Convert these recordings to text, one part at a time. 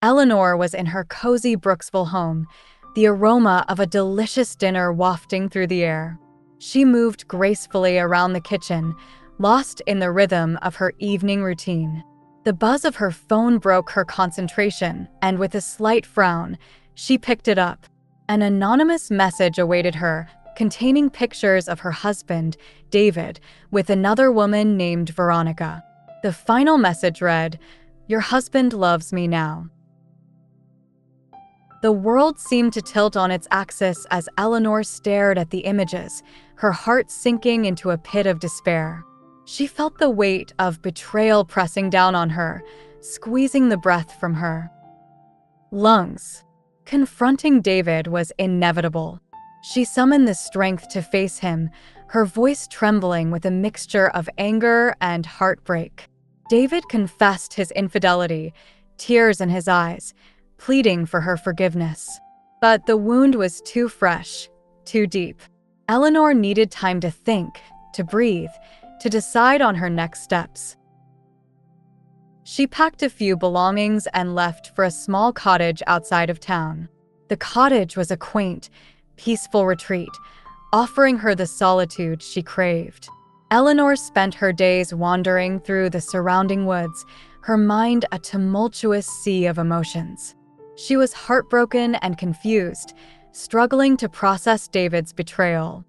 Eleanor was in her cozy Brooksville home, the aroma of a delicious dinner wafting through the air. She moved gracefully around the kitchen, lost in the rhythm of her evening routine. The buzz of her phone broke her concentration, and with a slight frown, she picked it up. An anonymous message awaited her, containing pictures of her husband, David, with another woman named Veronica. The final message read, "Your husband loves me now." The world seemed to tilt on its axis as Eleanor stared at the images, her heart sinking into a pit of despair. She felt the weight of betrayal pressing down on her, squeezing the breath from her lungs. Confronting David was inevitable. She summoned the strength to face him, her voice trembling with a mixture of anger and heartbreak. David confessed his infidelity, tears in his eyes, pleading for her forgiveness. But the wound was too fresh, too deep. Eleanor needed time to think, to breathe, to decide on her next steps. She packed a few belongings and left for a small cottage outside of town. The cottage was a quaint, peaceful retreat, offering her the solitude she craved. Eleanor spent her days wandering through the surrounding woods, her mind a tumultuous sea of emotions. She was heartbroken and confused, struggling to process David's betrayal.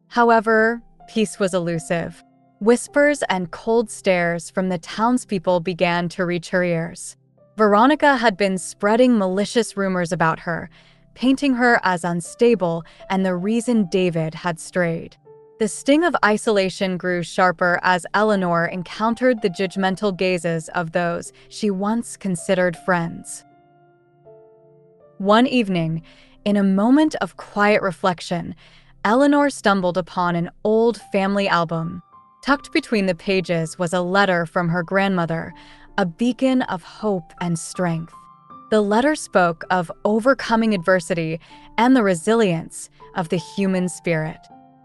However, peace was elusive. Whispers and cold stares from the townspeople began to reach her ears. Veronica had been spreading malicious rumors about her, painting her as unstable and the reason David had strayed. The sting of isolation grew sharper as Eleanor encountered the judgmental gazes of those she once considered friends. One evening, in a moment of quiet reflection, Eleanor stumbled upon an old family album. Tucked between the pages was a letter from her grandmother, a beacon of hope and strength. The letter spoke of overcoming adversity and the resilience of the human spirit.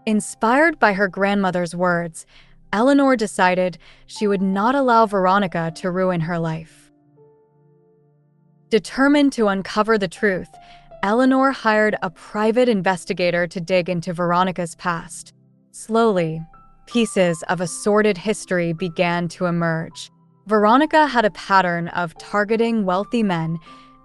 Inspired by her grandmother's words, Eleanor decided she would not allow Veronica to ruin her life. Determined to uncover the truth, Eleanor hired a private investigator to dig into Veronica's past. Slowly, pieces of a sordid history began to emerge. Veronica had a pattern of targeting wealthy men,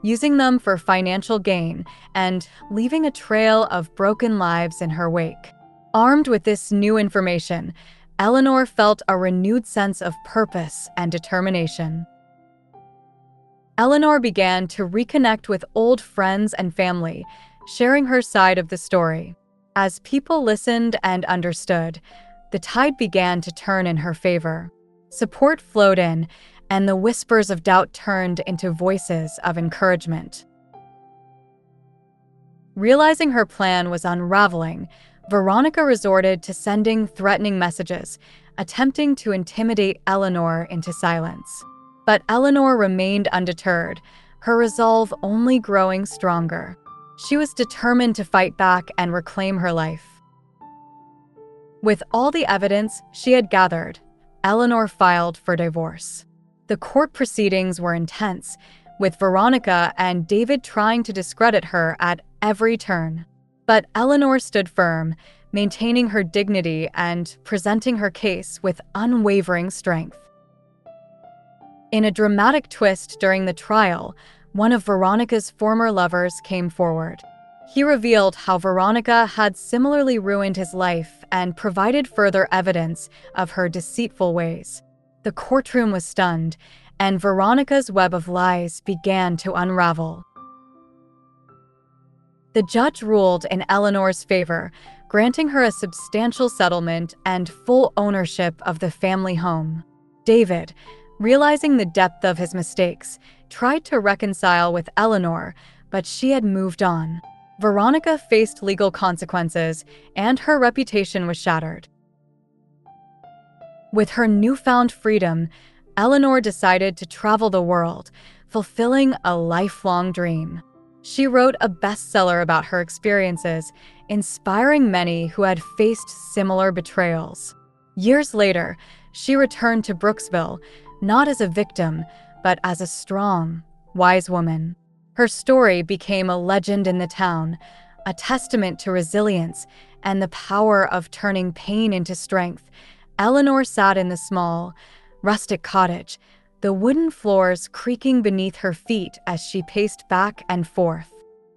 using them for financial gain, and leaving a trail of broken lives in her wake. Armed with this new information, Eleanor felt a renewed sense of purpose and determination. Eleanor began to reconnect with old friends and family, sharing her side of the story. As people listened and understood, the tide began to turn in her favor. Support flowed in, and the whispers of doubt turned into voices of encouragement. Realizing her plan was unraveling, Veronica resorted to sending threatening messages, attempting to intimidate Eleanor into silence. But Eleanor remained undeterred, her resolve only growing stronger. She was determined to fight back and reclaim her life. With all the evidence she had gathered, Eleanor filed for divorce. The court proceedings were intense, with Veronica and David trying to discredit her at every turn. But Eleanor stood firm, maintaining her dignity and presenting her case with unwavering strength. In a dramatic twist during the trial, one of Veronica's former lovers came forward. He revealed how Veronica had similarly ruined his life and provided further evidence of her deceitful ways. The courtroom was stunned, and Veronica's web of lies began to unravel. The judge ruled in Eleanor's favor, granting her a substantial settlement and full ownership of the family home. David, realizing the depth of his mistakes, tried to reconcile with Eleanor, but she had moved on. Veronica faced legal consequences, and her reputation was shattered. With her newfound freedom, Eleanor decided to travel the world, fulfilling a lifelong dream. She wrote a bestseller about her experiences, inspiring many who had faced similar betrayals. Years later, she returned to Brooksville, not as a victim, but as a strong, wise woman. Her story became a legend in the town, a testament to resilience and the power of turning pain into strength. Eleanor sat in the small, rustic cottage, the wooden floors creaking beneath her feet as she paced back and forth.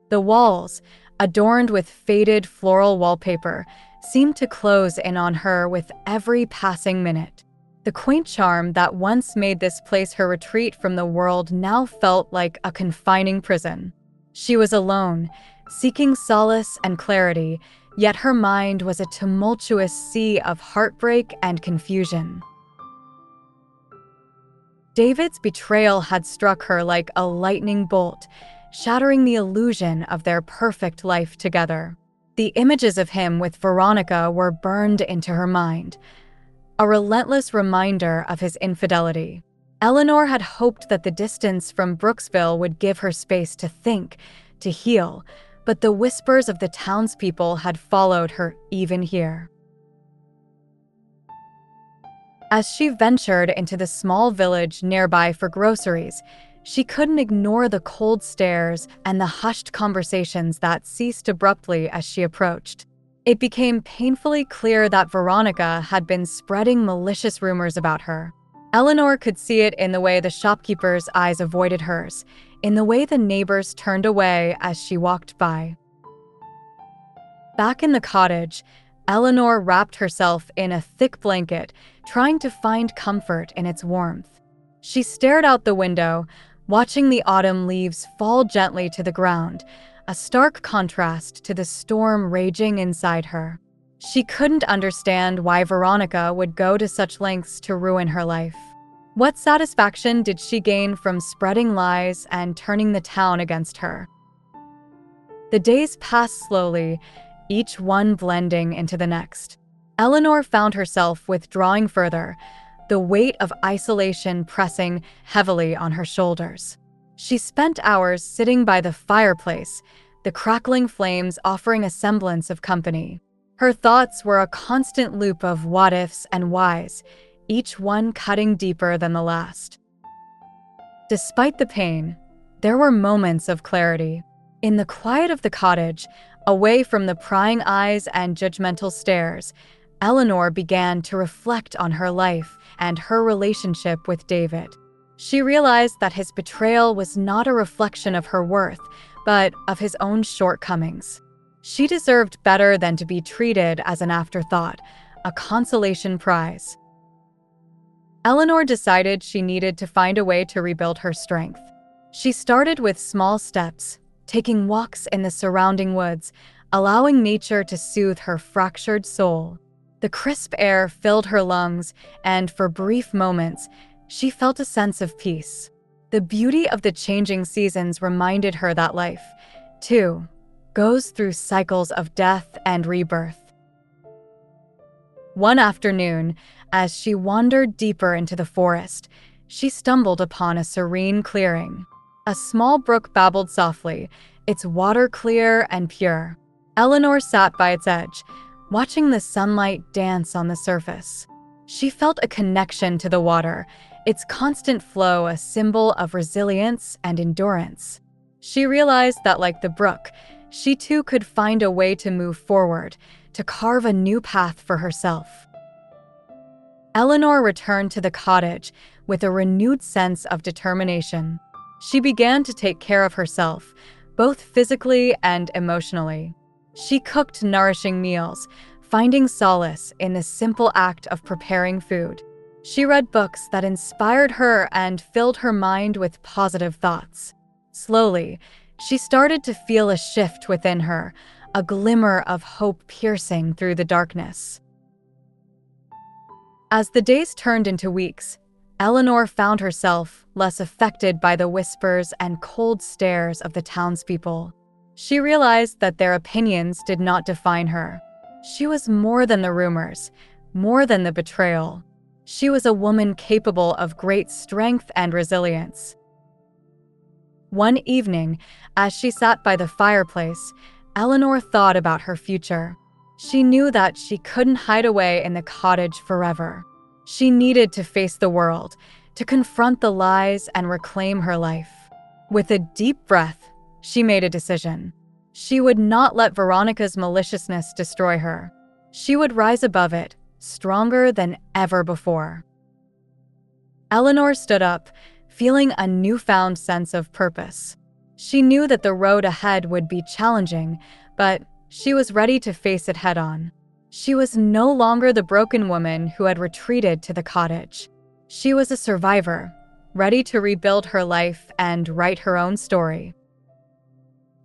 The walls, adorned with faded floral wallpaper, seemed to close in on her with every passing minute. The quaint charm that once made this place her retreat from the world now felt like a confining prison. She was alone, seeking solace and clarity, yet her mind was a tumultuous sea of heartbreak and confusion. David's betrayal had struck her like a lightning bolt, shattering the illusion of their perfect life together. The images of him with Veronica were burned into her mind, a relentless reminder of his infidelity. Eleanor had hoped that the distance from Brooksville would give her space to think, to heal, but the whispers of the townspeople had followed her even here. As she ventured into the small village nearby for groceries, she couldn't ignore the cold stares and the hushed conversations that ceased abruptly as she approached. It became painfully clear that Veronica had been spreading malicious rumors about her. Eleanor could see it in the way the shopkeeper's eyes avoided hers, in the way the neighbors turned away as she walked by. Back in the cottage, Eleanor wrapped herself in a thick blanket, trying to find comfort in its warmth. She stared out the window, watching the autumn leaves fall gently to the ground, a stark contrast to the storm raging inside her. She couldn't understand why Veronica would go to such lengths to ruin her life. What satisfaction did she gain from spreading lies and turning the town against her? The days passed slowly, each one blending into the next. Eleanor found herself withdrawing further, the weight of isolation pressing heavily on her shoulders. She spent hours sitting by the fireplace, the crackling flames offering a semblance of company. Her thoughts were a constant loop of what-ifs and whys, each one cutting deeper than the last. Despite the pain, there were moments of clarity. In the quiet of the cottage, away from the prying eyes and judgmental stares, Eleanor began to reflect on her life and her relationship with David. She realized that his betrayal was not a reflection of her worth, but of his own shortcomings. She deserved better than to be treated as an afterthought, a consolation prize. Eleanor decided she needed to find a way to rebuild her strength. She started with small steps, taking walks in the surrounding woods, allowing nature to soothe her fractured soul. The crisp air filled her lungs, and for brief moments, she felt a sense of peace. The beauty of the changing seasons reminded her that life, too, goes through cycles of death and rebirth. One afternoon, as she wandered deeper into the forest, she stumbled upon a serene clearing. A small brook babbled softly, its water clear and pure. Eleanor sat by its edge, watching the sunlight dance on the surface. She felt a connection to the water, its constant flow a symbol of resilience and endurance. She realized that, like the brook, she too could find a way to move forward, to carve a new path for herself. Eleanor returned to the cottage with a renewed sense of determination. She began to take care of herself, both physically and emotionally. She cooked nourishing meals, finding solace in the simple act of preparing food. She read books that inspired her and filled her mind with positive thoughts. Slowly, she started to feel a shift within her, a glimmer of hope piercing through the darkness. As the days turned into weeks, Eleanor found herself less affected by the whispers and cold stares of the townspeople. She realized that their opinions did not define her. She was more than the rumors, more than the betrayal. She was a woman capable of great strength and resilience. One evening, as she sat by the fireplace, Eleanor thought about her future. She knew that she couldn't hide away in the cottage forever. She needed to face the world, to confront the lies and reclaim her life. With a deep breath, she made a decision. She would not let Veronica's maliciousness destroy her. She would rise above it, stronger than ever before. Eleanor stood up, feeling a newfound sense of purpose. She knew that the road ahead would be challenging, but she was ready to face it head-on. She was no longer the broken woman who had retreated to the cottage. She was a survivor, ready to rebuild her life and write her own story.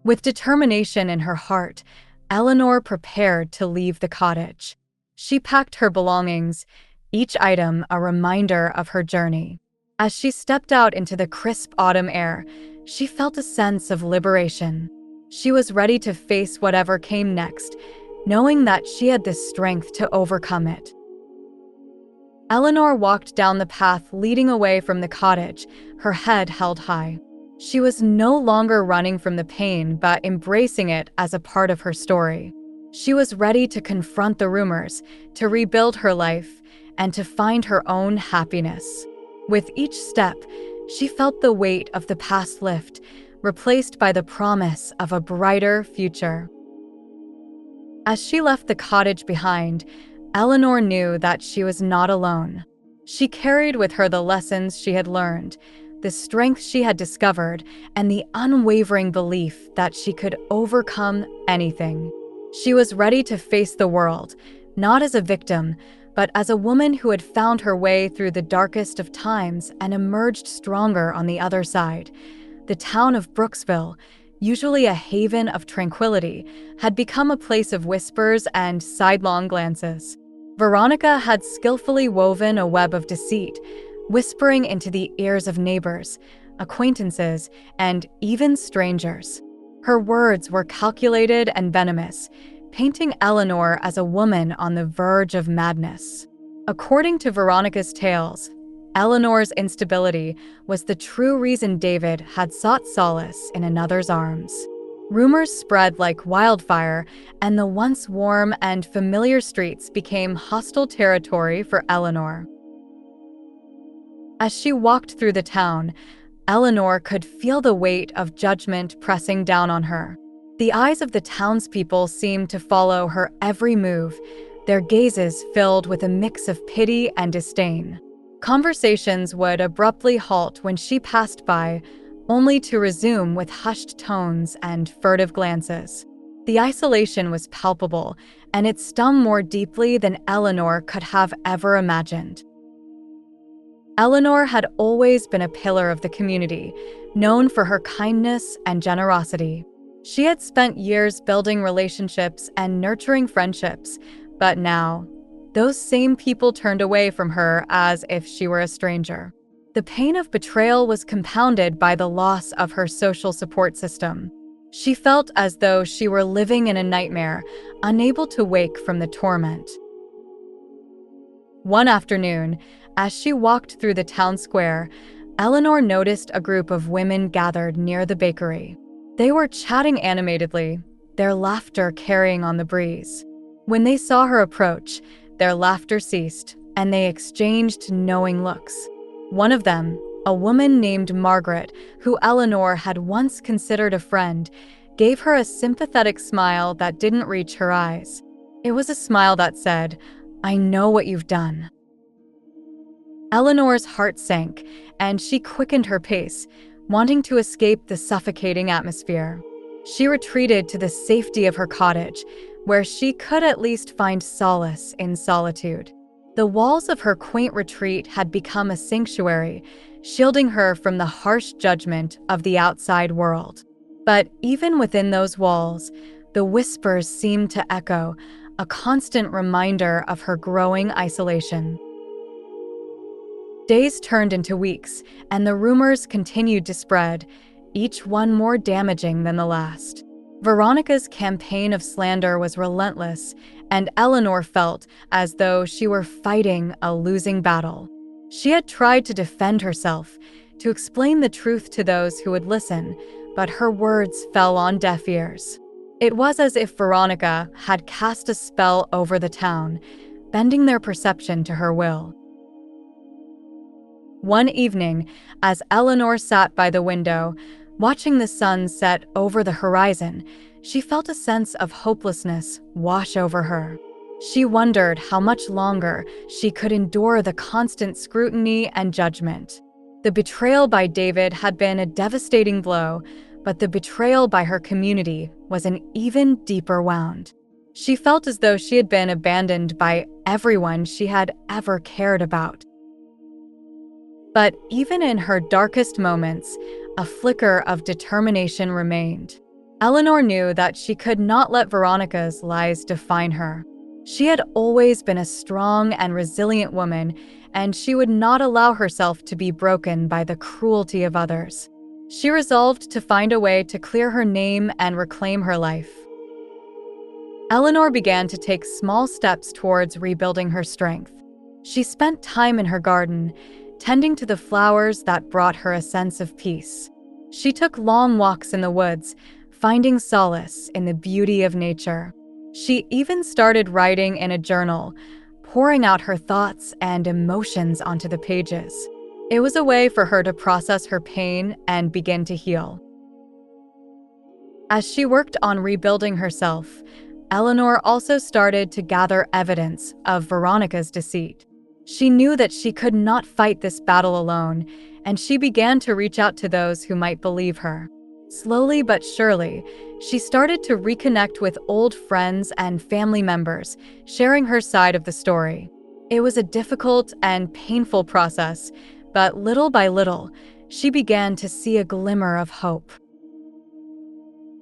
With determination in her heart, Eleanor prepared to leave the cottage. She packed her belongings, each item a reminder of her journey. As she stepped out into the crisp autumn air, she felt a sense of liberation. She was ready to face whatever came next, knowing that she had the strength to overcome it. Eleanor walked down the path leading away from the cottage, her head held high. She was no longer running from the pain, but embracing it as a part of her story. She was ready to confront the rumors, to rebuild her life, and to find her own happiness. With each step, she felt the weight of the past lift, replaced by the promise of a brighter future. As she left the cottage behind, Eleanor knew that she was not alone. She carried with her the lessons she had learned, the strength she had discovered, and the unwavering belief that she could overcome anything. She was ready to face the world, not as a victim, but as a woman who had found her way through the darkest of times and emerged stronger on the other side. The town of Brooksville, usually a haven of tranquility, had become a place of whispers and sidelong glances. Veronica had skillfully woven a web of deceit, whispering into the ears of neighbors, acquaintances, and even strangers. Her words were calculated and venomous, painting Eleanor as a woman on the verge of madness. According to Veronica's tales, Eleanor's instability was the true reason David had sought solace in another's arms. Rumors spread like wildfire, and the once warm and familiar streets became hostile territory for Eleanor. As she walked through the town, Eleanor could feel the weight of judgment pressing down on her. The eyes of the townspeople seemed to follow her every move, their gazes filled with a mix of pity and disdain. Conversations would abruptly halt when she passed by, only to resume with hushed tones and furtive glances. The isolation was palpable, and it stung more deeply than Eleanor could have ever imagined. Eleanor had always been a pillar of the community, known for her kindness and generosity. She had spent years building relationships and nurturing friendships, but now, those same people turned away from her as if she were a stranger. The pain of betrayal was compounded by the loss of her social support system. She felt as though she were living in a nightmare, unable to wake from the torment. One afternoon, as she walked through the town square, Eleanor noticed a group of women gathered near the bakery. They were chatting animatedly, their laughter carrying on the breeze. When they saw her approach, their laughter ceased, and they exchanged knowing looks. One of them, a woman named Margaret, who Eleanor had once considered a friend, gave her a sympathetic smile that didn't reach her eyes. It was a smile that said, "I know what you've done." Eleanor's heart sank, and she quickened her pace, wanting to escape the suffocating atmosphere. She retreated to the safety of her cottage, where she could at least find solace in solitude. The walls of her quaint retreat had become a sanctuary, shielding her from the harsh judgment of the outside world. But even within those walls, the whispers seemed to echo, a constant reminder of her growing isolation. Days turned into weeks, and the rumors continued to spread, each one more damaging than the last. Veronica's campaign of slander was relentless, and Eleanor felt as though she were fighting a losing battle. She had tried to defend herself, to explain the truth to those who would listen, but her words fell on deaf ears. It was as if Veronica had cast a spell over the town, bending their perception to her will. One evening, as Eleanor sat by the window, Watching the sun set over the horizon, she felt a sense of hopelessness wash over her. She wondered how much longer she could endure the constant scrutiny and judgment. The betrayal by David had been a devastating blow, but the betrayal by her community was an even deeper wound. She felt as though she had been abandoned by everyone she had ever cared about. But even in her darkest moments, a flicker of determination remained. Eleanor knew that she could not let Veronica's lies define her. She had always been a strong and resilient woman, and she would not allow herself to be broken by the cruelty of others. She resolved to find a way to clear her name and reclaim her life. Eleanor began to take small steps towards rebuilding her strength. She spent time in her garden, tending to the flowers that brought her a sense of peace. She took long walks in the woods, finding solace in the beauty of nature. She even started writing in a journal, pouring out her thoughts and emotions onto the pages. It was a way for her to process her pain and begin to heal. As she worked on rebuilding herself, Eleanor also started to gather evidence of Veronica's deceit. She knew that she could not fight this battle alone, and she began to reach out to those who might believe her. Slowly but surely, she started to reconnect with old friends and family members, sharing her side of the story. It was a difficult and painful process, but little by little, she began to see a glimmer of hope.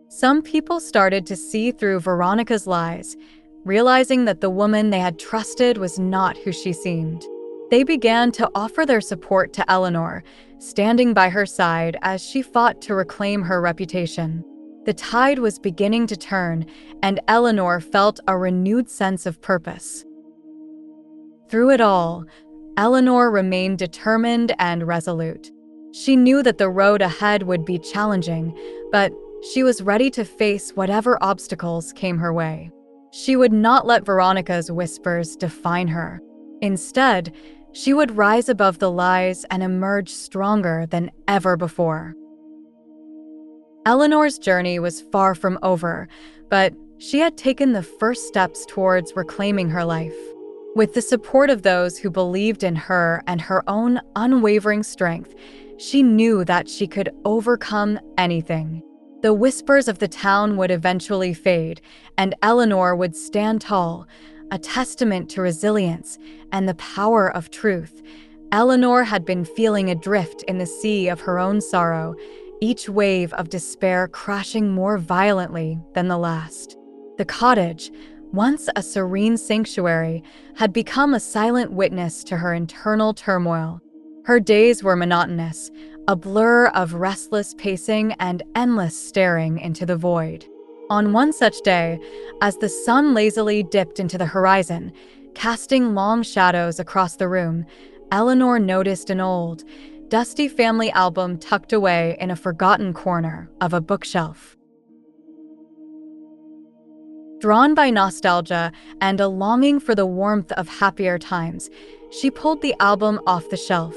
Some people started to see through Veronica's lies, realizing that the woman they had trusted was not who she seemed. They began to offer their support to Eleanor, standing by her side as she fought to reclaim her reputation. The tide was beginning to turn, and Eleanor felt a renewed sense of purpose. Through it all, Eleanor remained determined and resolute. She knew that the road ahead would be challenging, but she was ready to face whatever obstacles came her way. She would not let Veronica's whispers define her. Instead, she would rise above the lies and emerge stronger than ever before. Eleanor's journey was far from over, but she had taken the first steps towards reclaiming her life. With the support of those who believed in her and her own unwavering strength, she knew that she could overcome anything. The whispers of the town would eventually fade, and Eleanor would stand tall, a testament to resilience and the power of truth. Eleanor had been feeling adrift in the sea of her own sorrow, each wave of despair crashing more violently than the last. The cottage, once a serene sanctuary, had become a silent witness to her internal turmoil. Her days were monotonous, a blur of restless pacing and endless staring into the void. On one such day, as the sun lazily dipped into the horizon, casting long shadows across the room, Eleanor noticed an old, dusty family album tucked away in a forgotten corner of a bookshelf. Drawn by nostalgia and a longing for the warmth of happier times, she pulled the album off the shelf,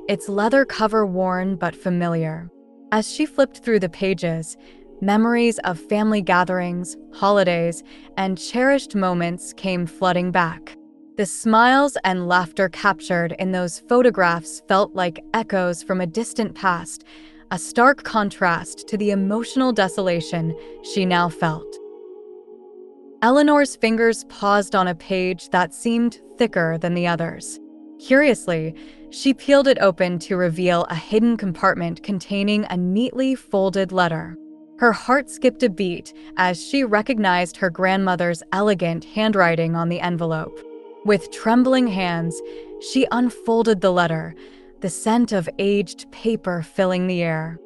its leather cover worn but familiar. As she flipped through the pages, memories of family gatherings, holidays, and cherished moments came flooding back. The smiles and laughter captured in those photographs felt like echoes from a distant past, a stark contrast to the emotional desolation she now felt. Eleanor's fingers paused on a page that seemed thicker than the others. Curiously, she peeled it open to reveal a hidden compartment containing a neatly folded letter. Her heart skipped a beat as she recognized her grandmother's elegant handwriting on the envelope. With trembling hands, she unfolded the letter, the scent of aged paper filling the air.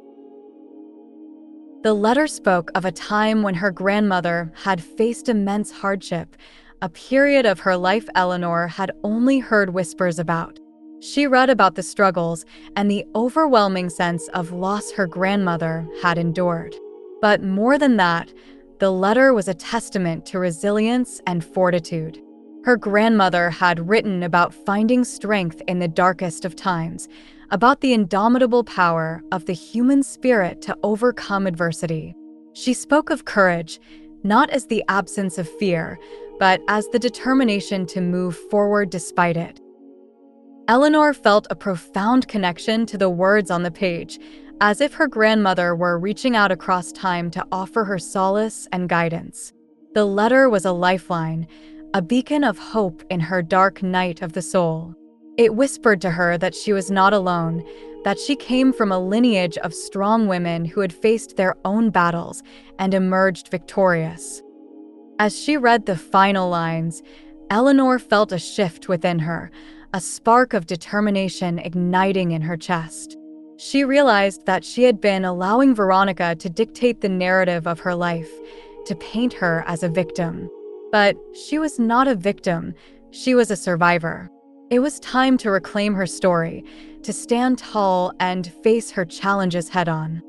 The letter spoke of a time when her grandmother had faced immense hardship, a period of her life Eleanor had only heard whispers about. She read about the struggles and the overwhelming sense of loss her grandmother had endured. But more than that, the letter was a testament to resilience and fortitude. Her grandmother had written about finding strength in the darkest of times, about the indomitable power of the human spirit to overcome adversity. She spoke of courage, not as the absence of fear, but as the determination to move forward despite it. Eleanor felt a profound connection to the words on the page, as if her grandmother were reaching out across time to offer her solace and guidance. The letter was a lifeline, a beacon of hope in her dark night of the soul. It whispered to her that she was not alone, that she came from a lineage of strong women who had faced their own battles and emerged victorious. As she read the final lines, Eleanor felt a shift within her, a spark of determination igniting in her chest. She realized that she had been allowing Veronica to dictate the narrative of her life, to paint her as a victim. But she was not a victim, she was a survivor. It was time to reclaim her story, to stand tall and face her challenges head-on.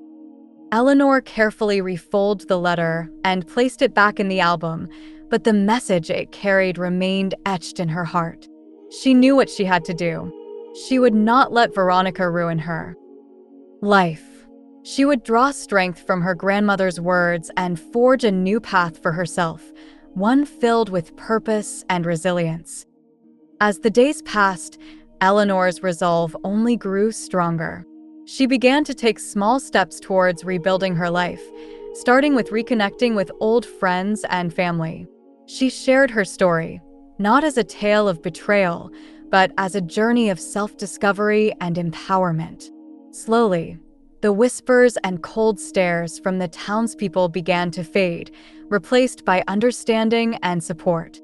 Eleanor carefully refolded the letter and placed it back in the album, but the message it carried remained etched in her heart. She knew what she had to do. She would not let Veronica ruin her life. She would draw strength from her grandmother's words and forge a new path for herself, one filled with purpose and resilience. As the days passed, Eleanor's resolve only grew stronger. She began to take small steps towards rebuilding her life, starting with reconnecting with old friends and family. She shared her story, not as a tale of betrayal, but as a journey of self-discovery and empowerment. Slowly, the whispers and cold stares from the townspeople began to fade, replaced by understanding and support.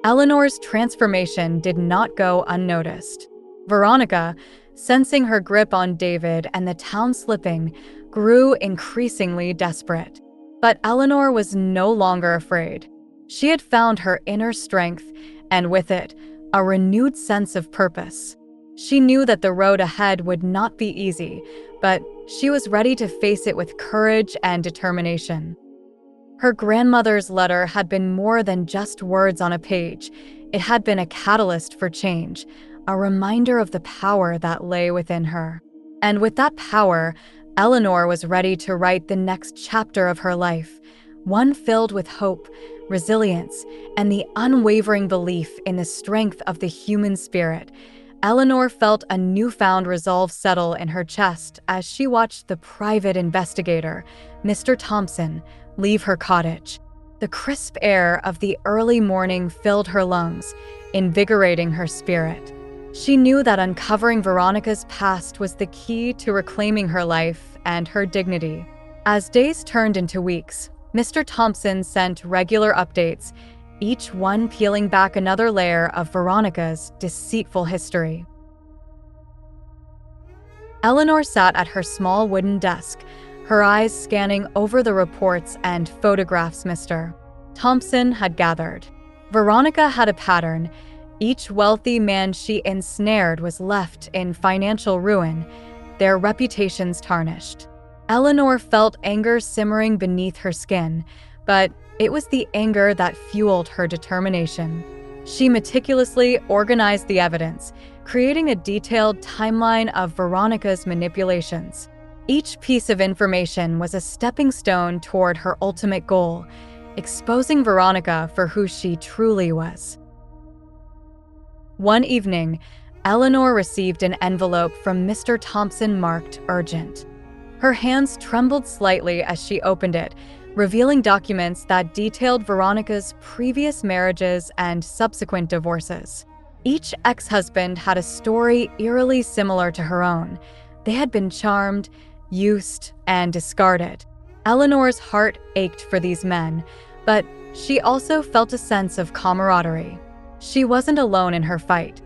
Eleanor's transformation did not go unnoticed. Veronica, sensing her grip on David and the town slipping, grew increasingly desperate. But Eleanor was no longer afraid. She had found her inner strength, and with it, a renewed sense of purpose. She knew that the road ahead would not be easy, but she was ready to face it with courage and determination. Her grandmother's letter had been more than just words on a page. It had been a catalyst for change, a reminder of the power that lay within her. And with that power, Eleanor was ready to write the next chapter of her life, one filled with hope, resilience, and the unwavering belief in the strength of the human spirit. Eleanor felt a newfound resolve settle in her chest as she watched the private investigator, Mr. Thompson, leave her cottage. The crisp air of the early morning filled her lungs, invigorating her spirit. She knew that uncovering Veronica's past was the key to reclaiming her life and her dignity. As days turned into weeks, Mr. Thompson sent regular updates, each one peeling back another layer of Veronica's deceitful history. Eleanor sat at her small wooden desk, her eyes scanning over the reports and photographs Mr. Thompson had gathered. Veronica had a pattern. Each wealthy man she ensnared was left in financial ruin, their reputations tarnished. Eleanor felt anger simmering beneath her skin, but it was the anger that fueled her determination. She meticulously organized the evidence, creating a detailed timeline of Veronica's manipulations. Each piece of information was a stepping stone toward her ultimate goal, exposing Veronica for who she truly was. One evening, Eleanor received an envelope from Mr. Thompson marked urgent. Her hands trembled slightly as she opened it, revealing documents that detailed Veronica's previous marriages and subsequent divorces. Each ex-husband had a story eerily similar to her own. They had been charmed, used, and discarded. Eleanor's heart ached for these men, but she also felt a sense of camaraderie. She wasn't alone in her fight.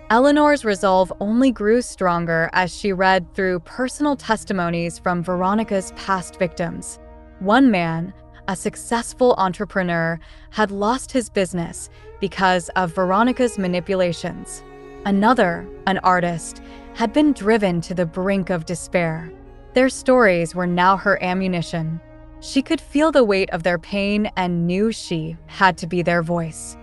Eleanor's resolve only grew stronger as she read through personal testimonies from Veronica's past victims. One man, a successful entrepreneur, had lost his business because of Veronica's manipulations. Another, an artist, had been driven to the brink of despair. Their stories were now her ammunition. She could feel the weight of their pain and knew she had to be their voice.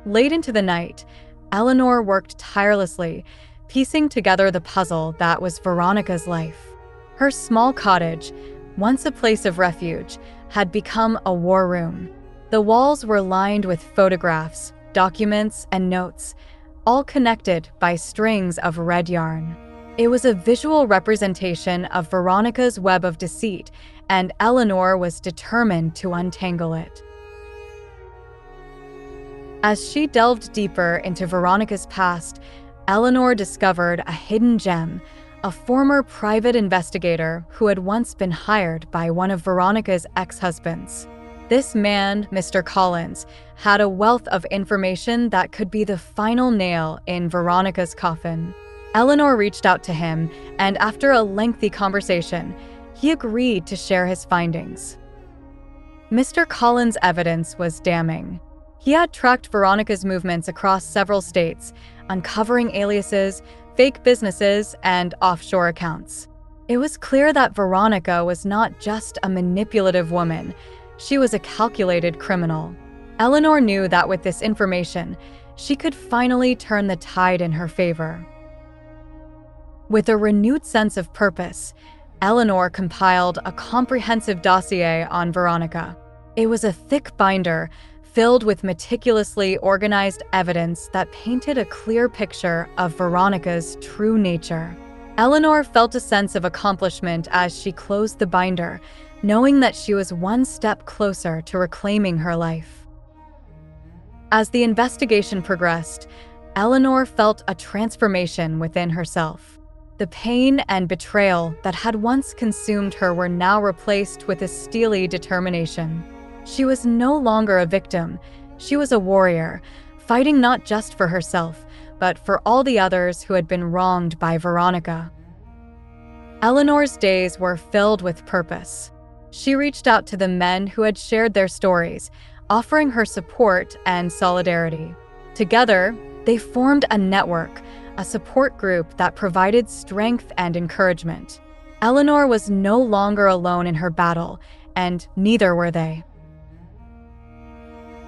Late into the night, Eleanor worked tirelessly, piecing together the puzzle that was Veronica's life. Her small cottage, once a place of refuge, had become a war room. The walls were lined with photographs, documents, and notes, all connected by strings of red yarn. It was a visual representation of Veronica's web of deceit, and Eleanor was determined to untangle it. As she delved deeper into Veronica's past, Eleanor discovered a hidden gem, a former private investigator who had once been hired by one of Veronica's ex-husbands. This man, Mr. Collins, had a wealth of information that could be the final nail in Veronica's coffin. Eleanor reached out to him, and after a lengthy conversation, he agreed to share his findings. Mr. Collins' evidence was damning. He had tracked Veronica's movements across several states, uncovering aliases, fake businesses, and offshore accounts. It was clear that Veronica was not just a manipulative woman, she was a calculated criminal. Eleanor knew that with this information, she could finally turn the tide in her favor. With a renewed sense of purpose, Eleanor compiled a comprehensive dossier on Veronica. It was a thick binder filled with meticulously organized evidence that painted a clear picture of Veronica's true nature. Eleanor felt a sense of accomplishment as she closed the binder, knowing that she was one step closer to reclaiming her life. As the investigation progressed, Eleanor felt a transformation within herself. The pain and betrayal that had once consumed her were now replaced with a steely determination. She was no longer a victim, she was a warrior, fighting not just for herself, but for all the others who had been wronged by Veronica. Eleanor's days were filled with purpose. She reached out to the men who had shared their stories, offering her support and solidarity. Together, they formed a network, a support group that provided strength and encouragement. Eleanor was no longer alone in her battle, and neither were they.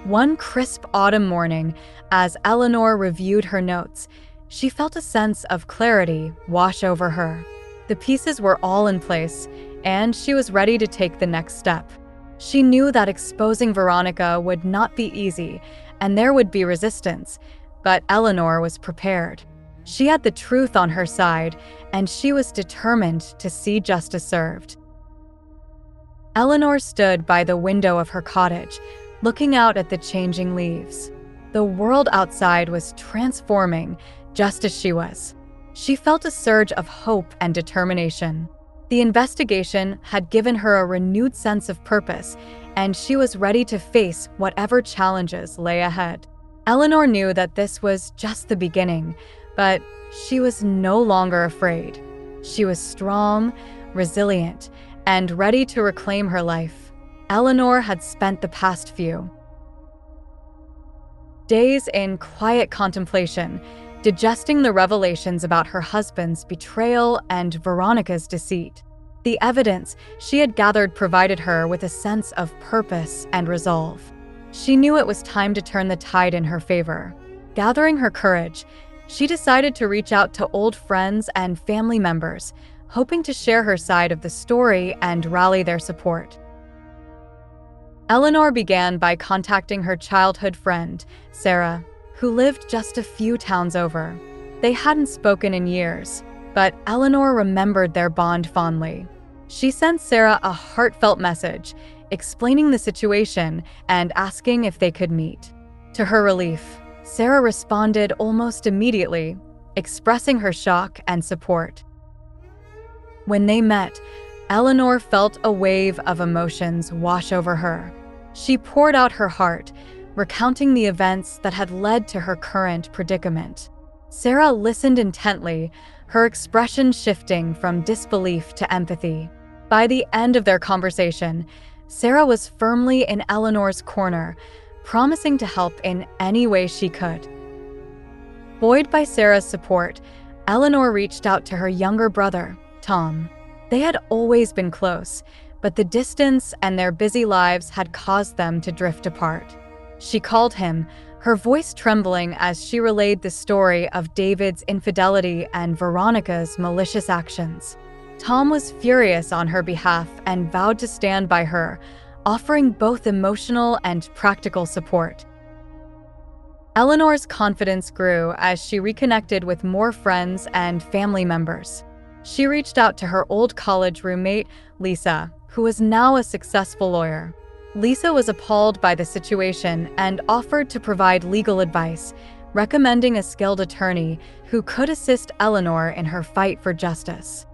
One crisp autumn morning, as Eleanor reviewed her notes, she felt a sense of clarity wash over her. The pieces were all in place, and she was ready to take the next step. She knew that exposing Veronica would not be easy, and there would be resistance, but Eleanor was prepared. She had the truth on her side, and she was determined to see justice served. Eleanor stood by the window of her cottage, looking out at the changing leaves. The world outside was transforming, just as she was. She felt a surge of hope and determination. The investigation had given her a renewed sense of purpose, and she was ready to face whatever challenges lay ahead. Eleanor knew that this was just the beginning, but she was no longer afraid. She was strong, resilient, and ready to reclaim her life. Eleanor had spent the past few days in quiet contemplation, digesting the revelations about her husband's betrayal and Veronica's deceit. The evidence she had gathered provided her with a sense of purpose and resolve. She knew it was time to turn the tide in her favor. Gathering her courage, she decided to reach out to old friends and family members, hoping to share her side of the story and rally their support. Eleanor began by contacting her childhood friend, Sarah, who lived just a few towns over. They hadn't spoken in years, but Eleanor remembered their bond fondly. She sent Sarah a heartfelt message, explaining the situation and asking if they could meet. To her relief, Sarah responded almost immediately, expressing her shock and support. When they met, Eleanor felt a wave of emotions wash over her. She poured out her heart, recounting the events that had led to her current predicament. Sarah listened intently, her expression shifting from disbelief to empathy. By the end of their conversation, Sarah was firmly in Eleanor's corner, promising to help in any way she could. Buoyed by Sarah's support, Eleanor reached out to her younger brother, Tom. They had always been close, but the distance and their busy lives had caused them to drift apart. She called him, her voice trembling as she relayed the story of David's infidelity and Veronica's malicious actions. Tom was furious on her behalf and vowed to stand by her, offering both emotional and practical support. Eleanor's confidence grew as she reconnected with more friends and family members. She reached out to her old college roommate, Lisa, who was now a successful lawyer. Lisa was appalled by the situation and offered to provide legal advice, recommending a skilled attorney who could assist Eleanor in her fight for justice.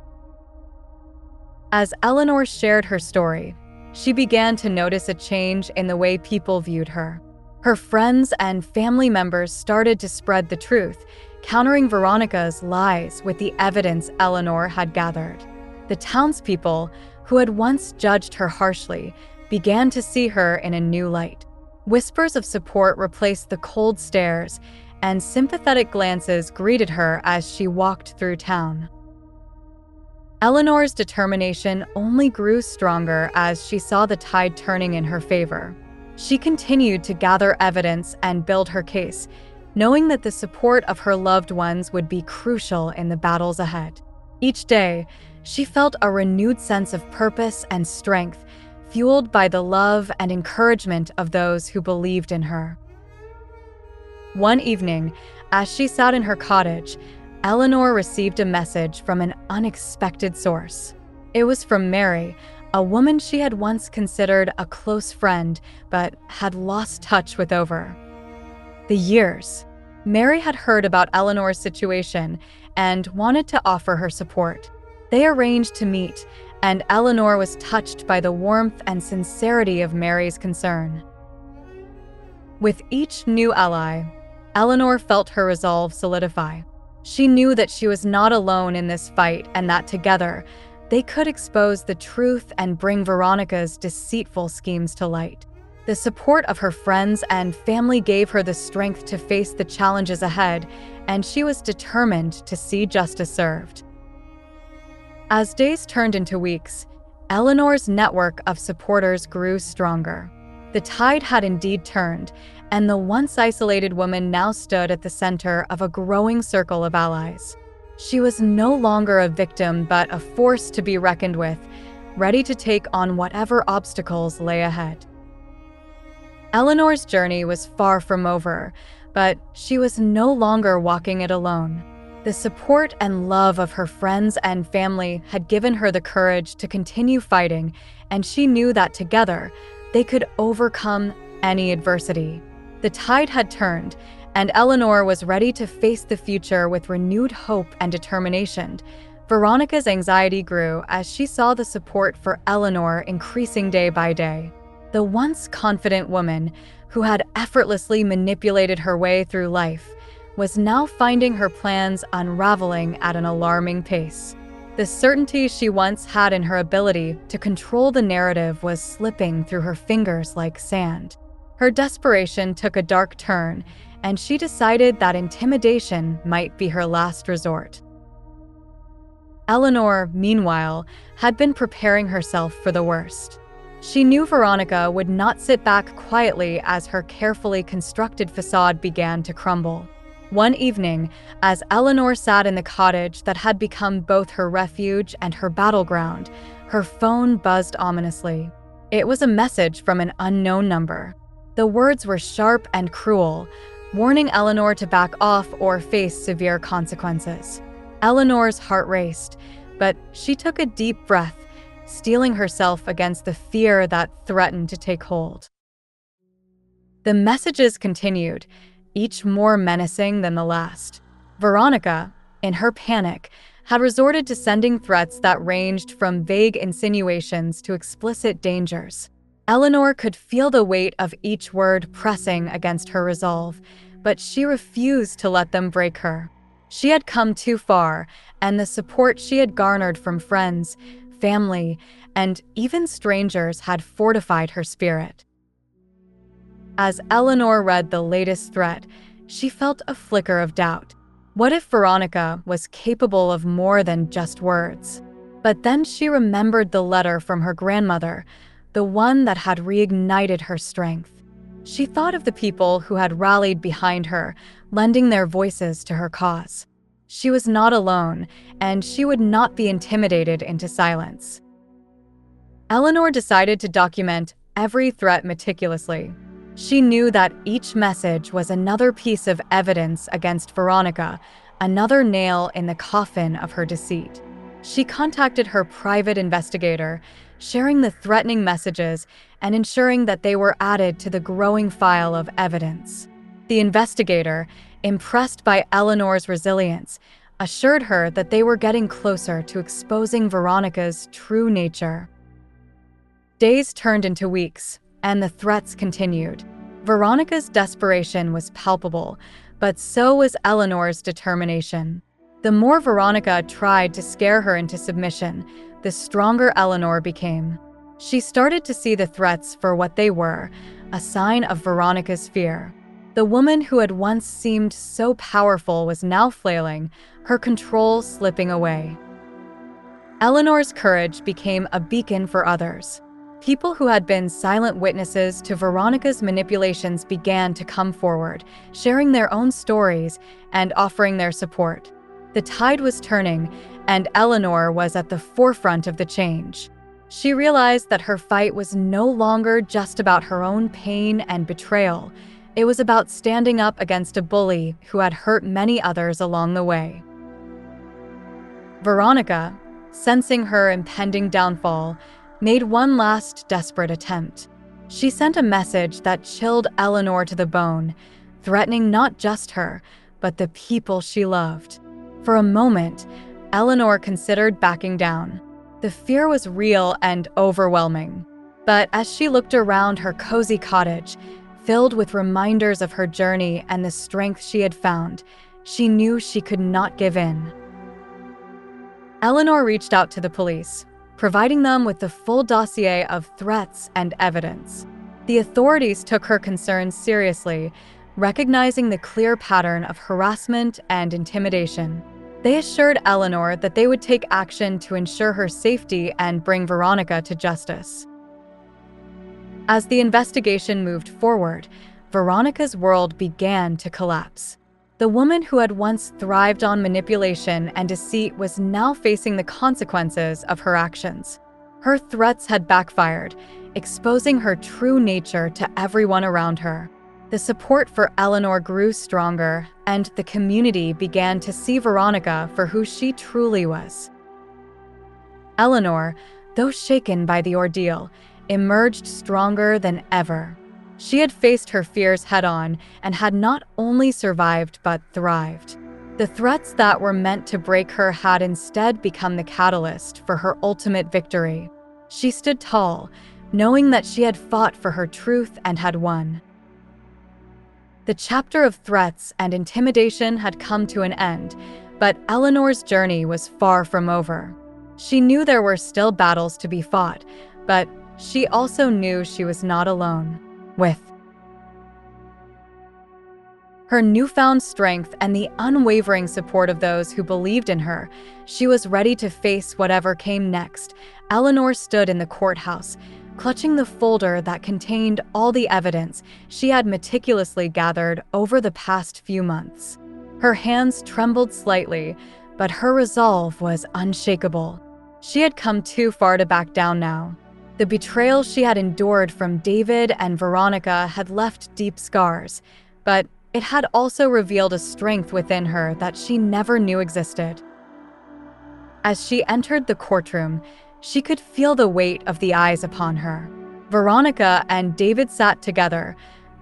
As Eleanor shared her story, she began to notice a change in the way people viewed her. Her friends and family members started to spread the truth, countering Veronica's lies with the evidence Eleanor had gathered. The townspeople, who had once judged her harshly, began to see her in a new light. Whispers of support replaced the cold stares, and sympathetic glances greeted her as she walked through town. Eleanor's determination only grew stronger as she saw the tide turning in her favor. She continued to gather evidence and build her case, knowing that the support of her loved ones would be crucial in the battles ahead. Each day, she felt a renewed sense of purpose and strength, fueled by the love and encouragement of those who believed in her. One evening, as she sat in her cottage, Eleanor received a message from an unexpected source. It was from Mary, a woman she had once considered a close friend, but had lost touch with over the years. Mary had heard about Eleanor's situation and wanted to offer her support. They arranged to meet, and Eleanor was touched by the warmth and sincerity of Mary's concern. With each new ally, Eleanor felt her resolve solidify. She knew that she was not alone in this fight and that together, they could expose the truth and bring Veronica's deceitful schemes to light. The support of her friends and family gave her the strength to face the challenges ahead, and she was determined to see justice served. As days turned into weeks, Eleanor's network of supporters grew stronger. The tide had indeed turned, and the once isolated woman now stood at the center of a growing circle of allies. She was no longer a victim, but a force to be reckoned with, ready to take on whatever obstacles lay ahead. Eleanor's journey was far from over, but she was no longer walking it alone. The support and love of her friends and family had given her the courage to continue fighting, and she knew that together, they could overcome any adversity. The tide had turned, and Eleanor was ready to face the future with renewed hope and determination. Veronica's anxiety grew as she saw the support for Eleanor increasing day by day. The once confident woman, who had effortlessly manipulated her way through life, was now finding her plans unraveling at an alarming pace. The certainty she once had in her ability to control the narrative was slipping through her fingers like sand. Her desperation took a dark turn, and she decided that intimidation might be her last resort. Eleanor, meanwhile, had been preparing herself for the worst. She knew Veronica would not sit back quietly as her carefully constructed facade began to crumble. One evening, as Eleanor sat in the cottage that had become both her refuge and her battleground, her phone buzzed ominously. It was a message from an unknown number. The words were sharp and cruel, warning Eleanor to back off or face severe consequences. Eleanor's heart raced, but she took a deep breath, steeling herself against the fear that threatened to take hold. The messages continued, each more menacing than the last. Veronica, in her panic, had resorted to sending threats that ranged from vague insinuations to explicit dangers. Eleanor could feel the weight of each word pressing against her resolve, but she refused to let them break her. She had come too far, and the support she had garnered from friends, family, and even strangers had fortified her spirit. As Eleanor read the latest threat, she felt a flicker of doubt. What if Veronica was capable of more than just words? But then she remembered the letter from her grandmother, the one that had reignited her strength. She thought of the people who had rallied behind her, lending their voices to her cause. She was not alone, and she would not be intimidated into silence. Eleanor decided to document every threat meticulously. She knew that each message was another piece of evidence against Veronica, another nail in the coffin of her deceit. She contacted her private investigator, sharing the threatening messages and ensuring that they were added to the growing file of evidence. The investigator, impressed by Eleanor's resilience, assured her that they were getting closer to exposing Veronica's true nature. Days turned into weeks, and the threats continued. Veronica's desperation was palpable, but so was Eleanor's determination. The more Veronica tried to scare her into submission, the stronger Eleanor became. She started to see the threats for what they were, a sign of Veronica's fear. The woman who had once seemed so powerful was now flailing, her control slipping away. Eleanor's courage became a beacon for others. People who had been silent witnesses to Veronica's manipulations began to come forward, sharing their own stories and offering their support. The tide was turning, and Eleanor was at the forefront of the change. She realized that her fight was no longer just about her own pain and betrayal. It was about standing up against a bully who had hurt many others along the way. Veronica, sensing her impending downfall, made one last desperate attempt. She sent a message that chilled Eleanor to the bone, threatening not just her, but the people she loved. For a moment, Eleanor considered backing down. The fear was real and overwhelming. But as she looked around her cozy cottage, filled with reminders of her journey and the strength she had found, she knew she could not give in. Eleanor reached out to the police, providing them with the full dossier of threats and evidence. The authorities took her concerns seriously, recognizing the clear pattern of harassment and intimidation. They assured Eleanor that they would take action to ensure her safety and bring Veronica to justice. As the investigation moved forward, Veronica's world began to collapse. The woman who had once thrived on manipulation and deceit was now facing the consequences of her actions. Her threats had backfired, exposing her true nature to everyone around her. The support for Eleanor grew stronger, and the community began to see Veronica for who she truly was. Eleanor, though shaken by the ordeal, emerged stronger than ever. She had faced her fears head-on and had not only survived but thrived. The threats that were meant to break her had instead become the catalyst for her ultimate victory. She stood tall, knowing that she had fought for her truth and had won. The chapter of threats and intimidation had come to an end, but Eleanor's journey was far from over. She knew there were still battles to be fought, but she also knew she was not alone. With her newfound strength and the unwavering support of those who believed in her, she was ready to face whatever came next. Eleanor stood in the courthouse, clutching the folder that contained all the evidence she had meticulously gathered over the past few months. Her hands trembled slightly, but her resolve was unshakable. She had come too far to back down now. The betrayal she had endured from David and Veronica had left deep scars, but it had also revealed a strength within her that she never knew existed. As she entered the courtroom, she could feel the weight of the eyes upon her. Veronica and David sat together,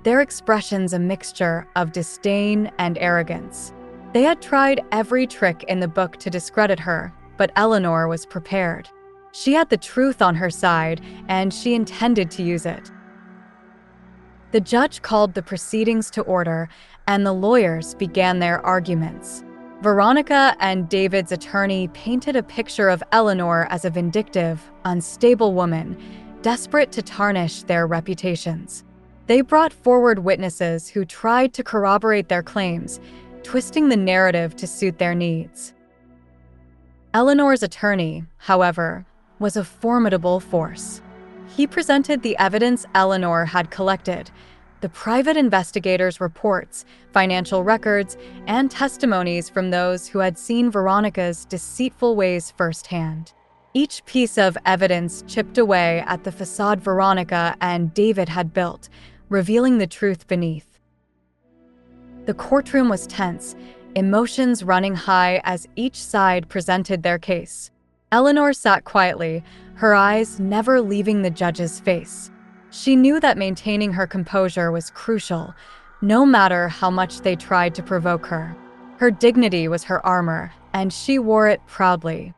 their expressions a mixture of disdain and arrogance. They had tried every trick in the book to discredit her, but Eleanor was prepared. She had the truth on her side, and she intended to use it. The judge called the proceedings to order, and the lawyers began their arguments. Veronica and David's attorney painted a picture of Eleanor as a vindictive, unstable woman, desperate to tarnish their reputations. They brought forward witnesses who tried to corroborate their claims, twisting the narrative to suit their needs. Eleanor's attorney, however, was a formidable force. He presented the evidence Eleanor had collected, The private investigators' reports, financial records, and testimonies from those who had seen Veronica's deceitful ways firsthand. Each piece of evidence chipped away at the facade Veronica and David had built, revealing the truth beneath. The courtroom was tense, emotions running high as each side presented their case. Eleanor sat quietly, her eyes never leaving the judge's face. She knew that maintaining her composure was crucial, no matter how much they tried to provoke her. Her dignity was her armor, and she wore it proudly.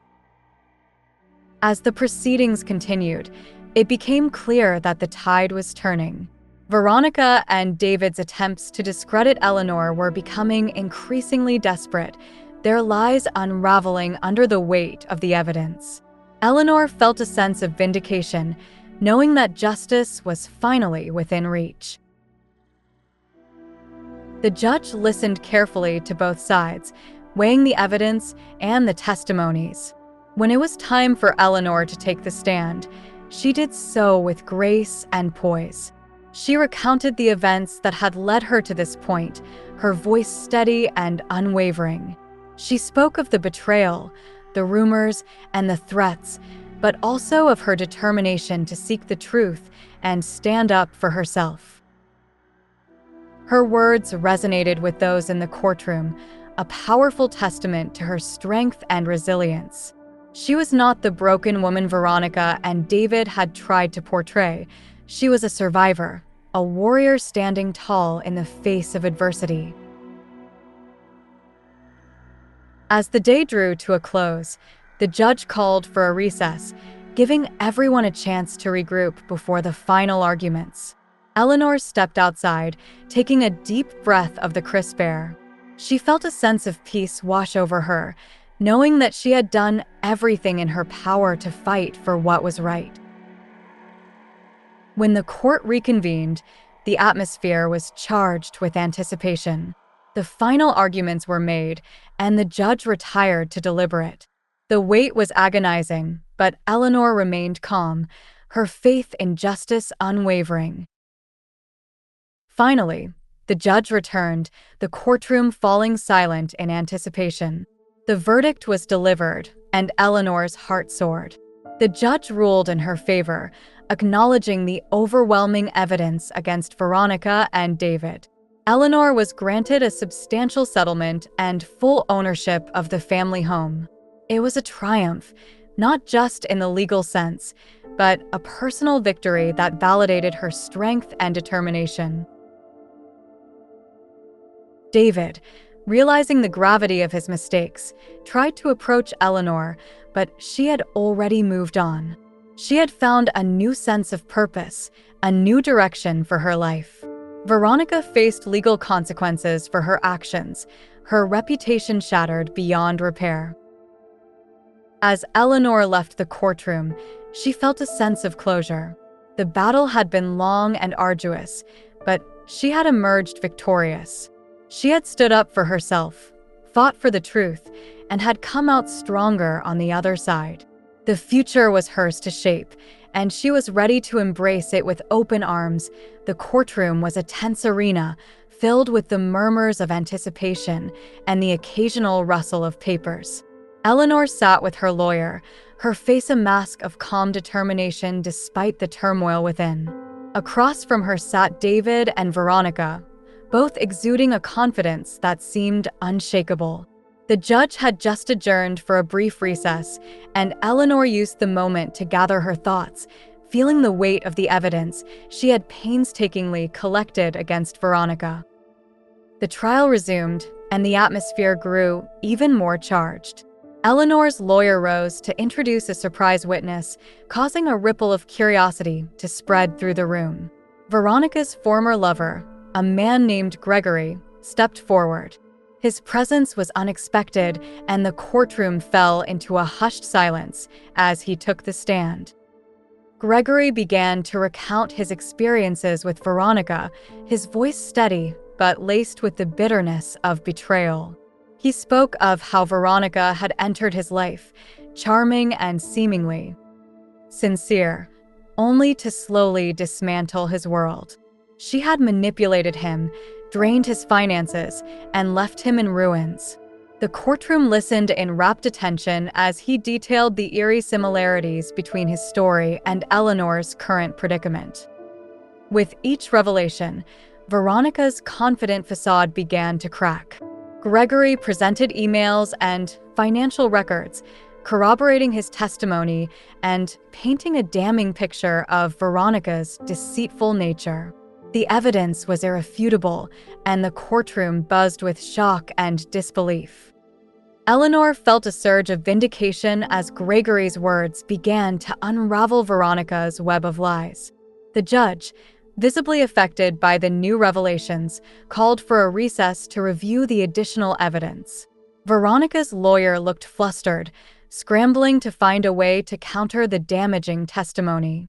As the proceedings continued, it became clear that the tide was turning. Veronica and David's attempts to discredit Eleanor were becoming increasingly desperate, their lies unraveling under the weight of the evidence. Eleanor felt a sense of vindication, knowing that justice was finally within reach. The judge listened carefully to both sides, weighing the evidence and the testimonies. When it was time for Eleanor to take the stand, she did so with grace and poise. She recounted the events that had led her to this point, her voice steady and unwavering. She spoke of the betrayal, the rumors, and the threats, but also of her determination to seek the truth and stand up for herself. Her words resonated with those in the courtroom, a powerful testament to her strength and resilience. She was not the broken woman Veronica and David had tried to portray. She was a survivor, a warrior standing tall in the face of adversity. As the day drew to a close, the judge called for a recess, giving everyone a chance to regroup before the final arguments. Eleanor stepped outside, taking a deep breath of the crisp air. She felt a sense of peace wash over her, knowing that she had done everything in her power to fight for what was right. When the court reconvened, the atmosphere was charged with anticipation. The final arguments were made, and the judge retired to deliberate. The wait was agonizing, but Eleanor remained calm, her faith in justice unwavering. Finally, the judge returned, the courtroom falling silent in anticipation. The verdict was delivered, and Eleanor's heart soared. The judge ruled in her favor, acknowledging the overwhelming evidence against Veronica and David. Eleanor was granted a substantial settlement and full ownership of the family home. It was a triumph, not just in the legal sense, but a personal victory that validated her strength and determination. David, realizing the gravity of his mistakes, tried to approach Eleanor, but she had already moved on. She had found a new sense of purpose, a new direction for her life. Veronica faced legal consequences for her actions, her reputation shattered beyond repair. As Eleanor left the courtroom, she felt a sense of closure. The battle had been long and arduous, but she had emerged victorious. She had stood up for herself, fought for the truth, and had come out stronger on the other side. The future was hers to shape, and she was ready to embrace it with open arms. The courtroom was a tense arena, filled with the murmurs of anticipation and the occasional rustle of papers. Eleanor sat with her lawyer, her face a mask of calm determination despite the turmoil within. Across from her sat David and Veronica, both exuding a confidence that seemed unshakable. The judge had just adjourned for a brief recess, and Eleanor used the moment to gather her thoughts, feeling the weight of the evidence she had painstakingly collected against Veronica. The trial resumed, and the atmosphere grew even more charged. Eleanor's lawyer rose to introduce a surprise witness, causing a ripple of curiosity to spread through the room. Veronica's former lover, a man named Gregory, stepped forward. His presence was unexpected, and the courtroom fell into a hushed silence as he took the stand. Gregory began to recount his experiences with Veronica, his voice steady but laced with the bitterness of betrayal. He spoke of how Veronica had entered his life, charming and seemingly sincere, only to slowly dismantle his world. She had manipulated him, drained his finances, and left him in ruins. The courtroom listened in rapt attention as he detailed the eerie similarities between his story and Eleanor's current predicament. With each revelation, Veronica's confident facade began to crack. Gregory presented emails and financial records, corroborating his testimony and painting a damning picture of Veronica's deceitful nature. The evidence was irrefutable, and the courtroom buzzed with shock and disbelief. Eleanor felt a surge of vindication as Gregory's words began to unravel Veronica's web of lies. The judge, visibly affected by the new revelations, called for a recess to review the additional evidence. Veronica's lawyer looked flustered, scrambling to find a way to counter the damaging testimony.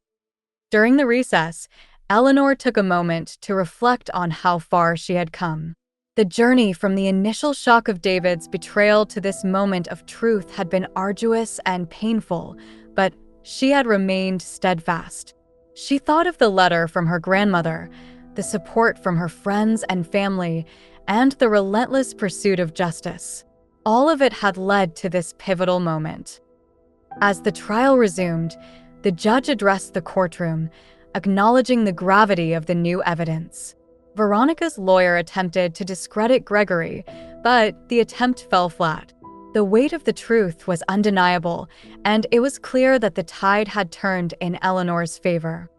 During the recess, Eleanor took a moment to reflect on how far she had come. The journey from the initial shock of David's betrayal to this moment of truth had been arduous and painful, but she had remained steadfast. She thought of the letter from her grandmother, the support from her friends and family, and the relentless pursuit of justice. All of it had led to this pivotal moment. As the trial resumed, the judge addressed the courtroom, acknowledging the gravity of the new evidence. Veronica's lawyer attempted to discredit Gregory, but the attempt fell flat. The weight of the truth was undeniable, and it was clear that the tide had turned in Eleanor's favor.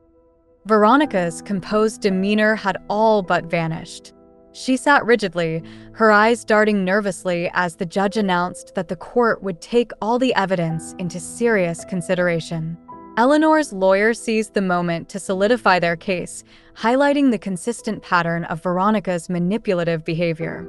Veronica's composed demeanor had all but vanished. She sat rigidly, her eyes darting nervously as the judge announced that the court would take all the evidence into serious consideration. Eleanor's lawyer seized the moment to solidify their case, highlighting the consistent pattern of Veronica's manipulative behavior.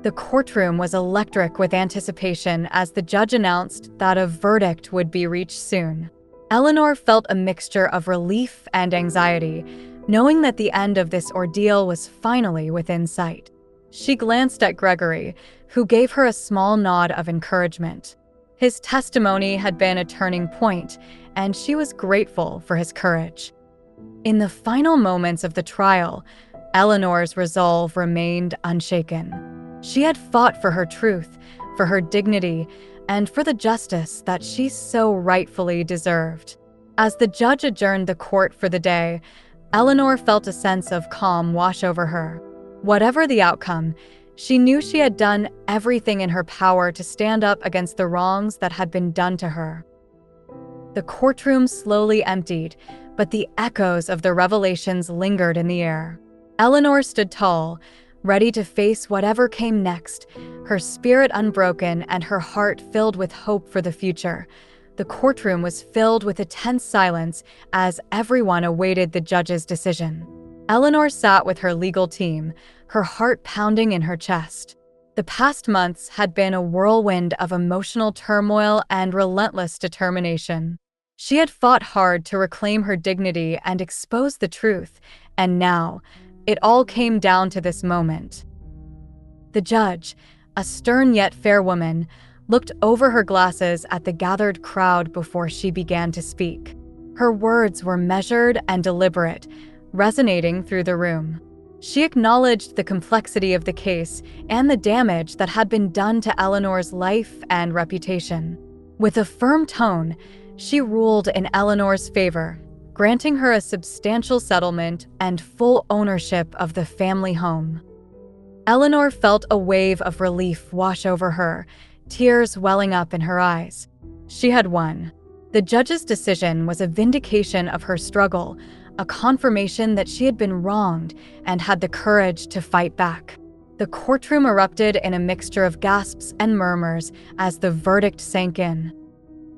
The courtroom was electric with anticipation as the judge announced that a verdict would be reached soon. Eleanor felt a mixture of relief and anxiety, knowing that the end of this ordeal was finally within sight. She glanced at Gregory, who gave her a small nod of encouragement. His testimony had been a turning point, and she was grateful for his courage. In the final moments of the trial, Eleanor's resolve remained unshaken. She had fought for her truth, for her dignity, and for the justice that she so rightfully deserved. As the judge adjourned the court for the day, Eleanor felt a sense of calm wash over her. Whatever the outcome, she knew she had done everything in her power to stand up against the wrongs that had been done to her. The courtroom slowly emptied, but the echoes of the revelations lingered in the air. Eleanor stood tall, ready to face whatever came next, her spirit unbroken and her heart filled with hope for the future. The courtroom was filled with a tense silence as everyone awaited the judge's decision. Eleanor sat with her legal team, her heart pounding in her chest. The past months had been a whirlwind of emotional turmoil and relentless determination. She had fought hard to reclaim her dignity and expose the truth, and now, it all came down to this moment. The judge, a stern yet fair woman, looked over her glasses at the gathered crowd before she began to speak. Her words were measured and deliberate, resonating through the room. She acknowledged the complexity of the case and the damage that had been done to Eleanor's life and reputation. With a firm tone, she ruled in Eleanor's favor, granting her a substantial settlement and full ownership of the family home. Eleanor felt a wave of relief wash over her, tears welling up in her eyes. She had won. The judge's decision was a vindication of her struggle, a confirmation that she had been wronged and had the courage to fight back. The courtroom erupted in a mixture of gasps and murmurs as the verdict sank in.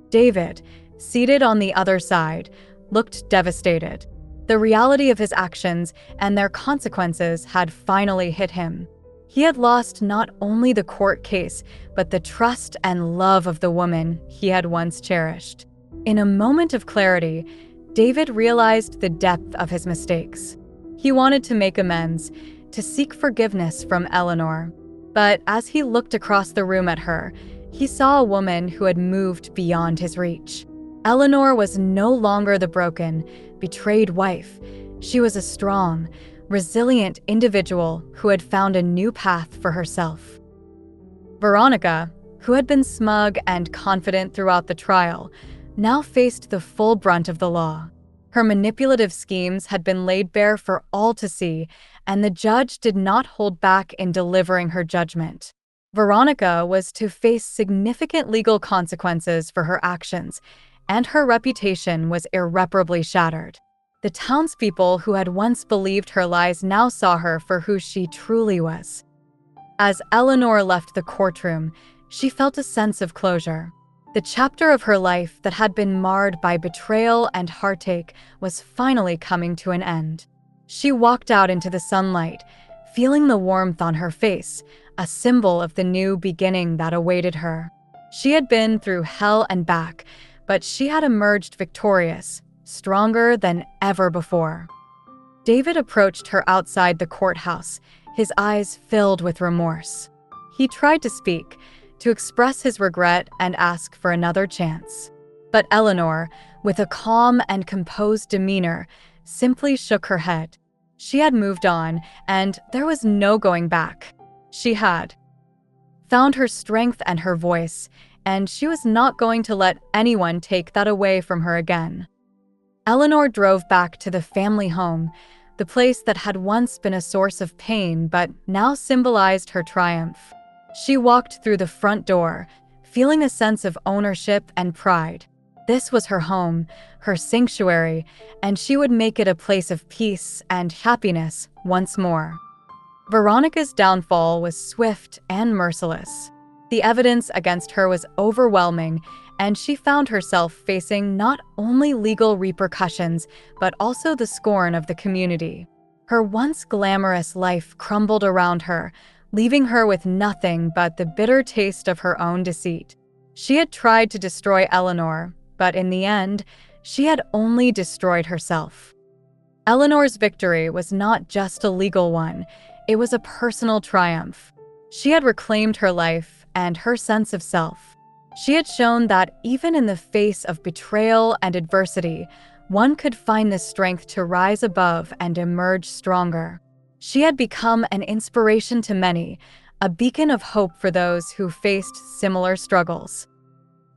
David, seated on the other side, looked devastated. The reality of his actions and their consequences had finally hit him. He had lost not only the court case, but the trust and love of the woman he had once cherished. In a moment of clarity, David realized the depth of his mistakes. He wanted to make amends, to seek forgiveness from Eleanor. But as he looked across the room at her, he saw a woman who had moved beyond his reach. Eleanor was no longer the broken, betrayed wife. She was a strong, resilient individual who had found a new path for herself. Veronica, who had been smug and confident throughout the trial, now faced the full brunt of the law. Her manipulative schemes had been laid bare for all to see, and the judge did not hold back in delivering her judgment. Veronica was to face significant legal consequences for her actions, and her reputation was irreparably shattered. The townspeople who had once believed her lies now saw her for who she truly was. As Eleanor left the courtroom, she felt a sense of closure. The chapter of her life that had been marred by betrayal and heartache was finally coming to an end. She walked out into the sunlight, feeling the warmth on her face, a symbol of the new beginning that awaited her. She had been through hell and back, but she had emerged victorious, stronger than ever before. David approached her outside the courthouse, his eyes filled with remorse. He tried to speak, to express his regret and ask for another chance. But Eleanor, with a calm and composed demeanor, simply shook her head. She had moved on, and there was no going back. She had found her strength and her voice, and she was not going to let anyone take that away from her again. Eleanor drove back to the family home, the place that had once been a source of pain but now symbolized her triumph. She walked through the front door, feeling a sense of ownership and pride. This was her home, her sanctuary, and she would make it a place of peace and happiness once more. Veronica's downfall was swift and merciless. The evidence against her was overwhelming, and she found herself facing not only legal repercussions, but also the scorn of the community. Her once glamorous life crumbled around her, leaving her with nothing but the bitter taste of her own deceit. She had tried to destroy Eleanor, but in the end, she had only destroyed herself. Eleanor's victory was not just a legal one, it was a personal triumph. She had reclaimed her life and her sense of self. She had shown that even in the face of betrayal and adversity, one could find the strength to rise above and emerge stronger. She had become an inspiration to many, a beacon of hope for those who faced similar struggles.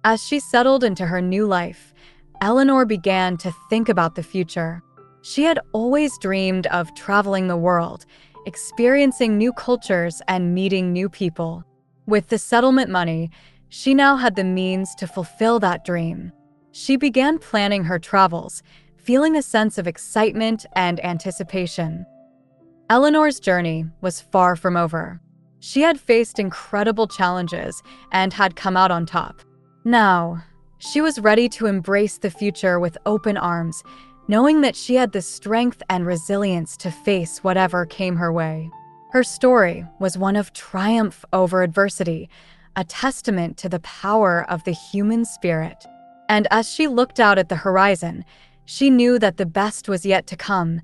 As she settled into her new life, Eleanor began to think about the future. She had always dreamed of traveling the world, experiencing new cultures and meeting new people. With the settlement money, she now had the means to fulfill that dream. She began planning her travels, feeling a sense of excitement and anticipation. Eleanor's journey was far from over. She had faced incredible challenges and had come out on top. Now, she was ready to embrace the future with open arms, knowing that she had the strength and resilience to face whatever came her way. Her story was one of triumph over adversity, a testament to the power of the human spirit. And as she looked out at the horizon, she knew that the best was yet to come.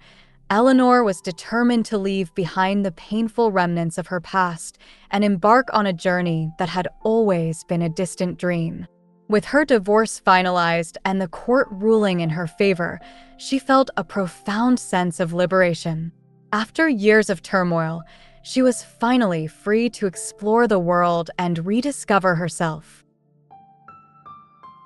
Eleanor was determined to leave behind the painful remnants of her past and embark on a journey that had always been a distant dream. With her divorce finalized and the court ruling in her favor, she felt a profound sense of liberation. After years of turmoil, she was finally free to explore the world and rediscover herself.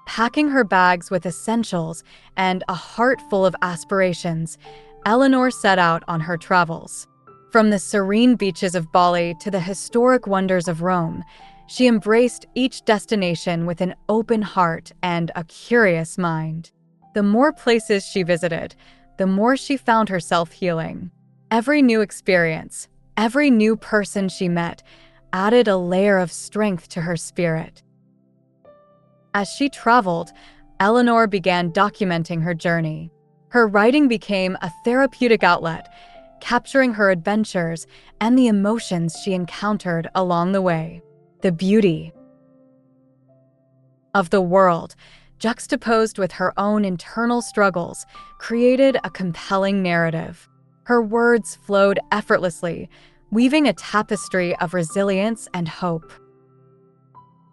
Packing her bags with essentials and a heart full of aspirations, Eleanor set out on her travels. From the serene beaches of Bali to the historic wonders of Rome, she embraced each destination with an open heart and a curious mind. The more places she visited, the more she found herself healing. Every new experience, every new person she met, added a layer of strength to her spirit. As she traveled, Eleanor began documenting her journey. Her writing became a therapeutic outlet, capturing her adventures and the emotions she encountered along the way. The beauty of the world, juxtaposed with her own internal struggles, created a compelling narrative. Her words flowed effortlessly, weaving a tapestry of resilience and hope.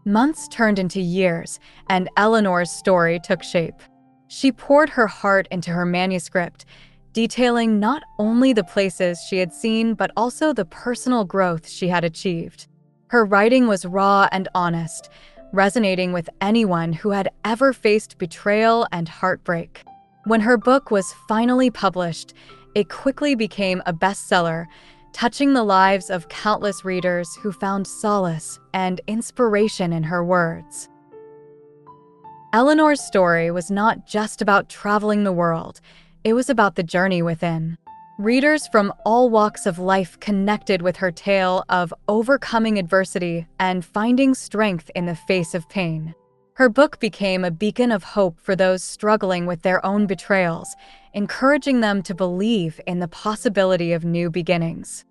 Months turned into years, and Eleanor's story took shape. She poured her heart into her manuscript, detailing not only the places she had seen but also the personal growth she had achieved. Her writing was raw and honest, resonating with anyone who had ever faced betrayal and heartbreak. When her book was finally published, it quickly became a bestseller, touching the lives of countless readers who found solace and inspiration in her words. Eleanor's story was not just about traveling the world, it was about the journey within. Readers from all walks of life connected with her tale of overcoming adversity and finding strength in the face of pain. Her book became a beacon of hope for those struggling with their own betrayals, encouraging them to believe in the possibility of new beginnings.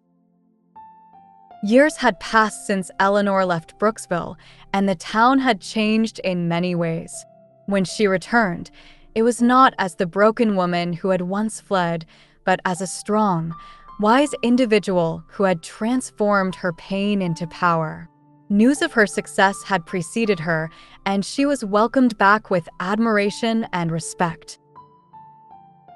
Years had passed since Eleanor left Brooksville, and the town had changed in many ways. When she returned, it was not as the broken woman who had once fled, but as a strong, wise individual who had transformed her pain into power. News of her success had preceded her, and she was welcomed back with admiration and respect.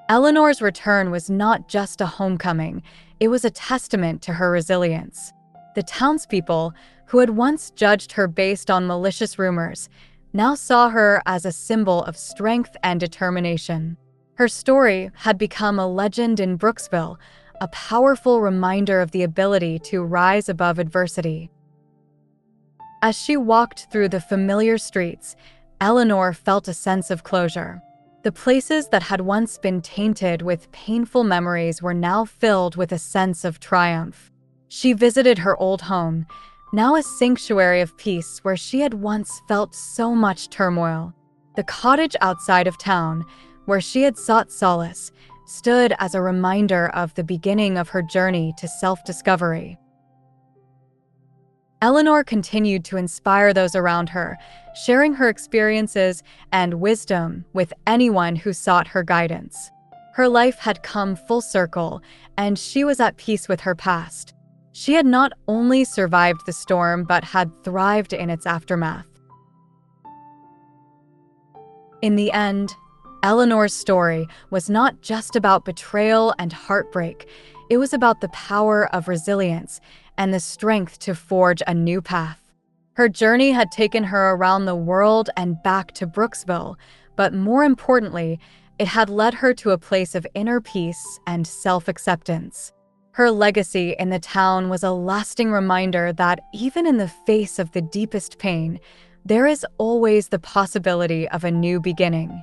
Eleanor's return was not just a homecoming, it was a testament to her resilience. The townspeople, who had once judged her based on malicious rumors, now saw her as a symbol of strength and determination. Her story had become a legend in Brooksville, a powerful reminder of the ability to rise above adversity. As she walked through the familiar streets, Eleanor felt a sense of closure. The places that had once been tainted with painful memories were now filled with a sense of triumph. She visited her old home, now a sanctuary of peace where she had once felt so much turmoil. The cottage outside of town, where she had sought solace, stood as a reminder of the beginning of her journey to self-discovery. Eleanor continued to inspire those around her, sharing her experiences and wisdom with anyone who sought her guidance. Her life had come full circle, and she was at peace with her past. She had not only survived the storm but had thrived in its aftermath. In the end, Eleanor's story was not just about betrayal and heartbreak, it was about the power of resilience and the strength to forge a new path. Her journey had taken her around the world and back to Brooksville, but more importantly, it had led her to a place of inner peace and self-acceptance. Her legacy in the town was a lasting reminder that even in the face of the deepest pain, there is always the possibility of a new beginning.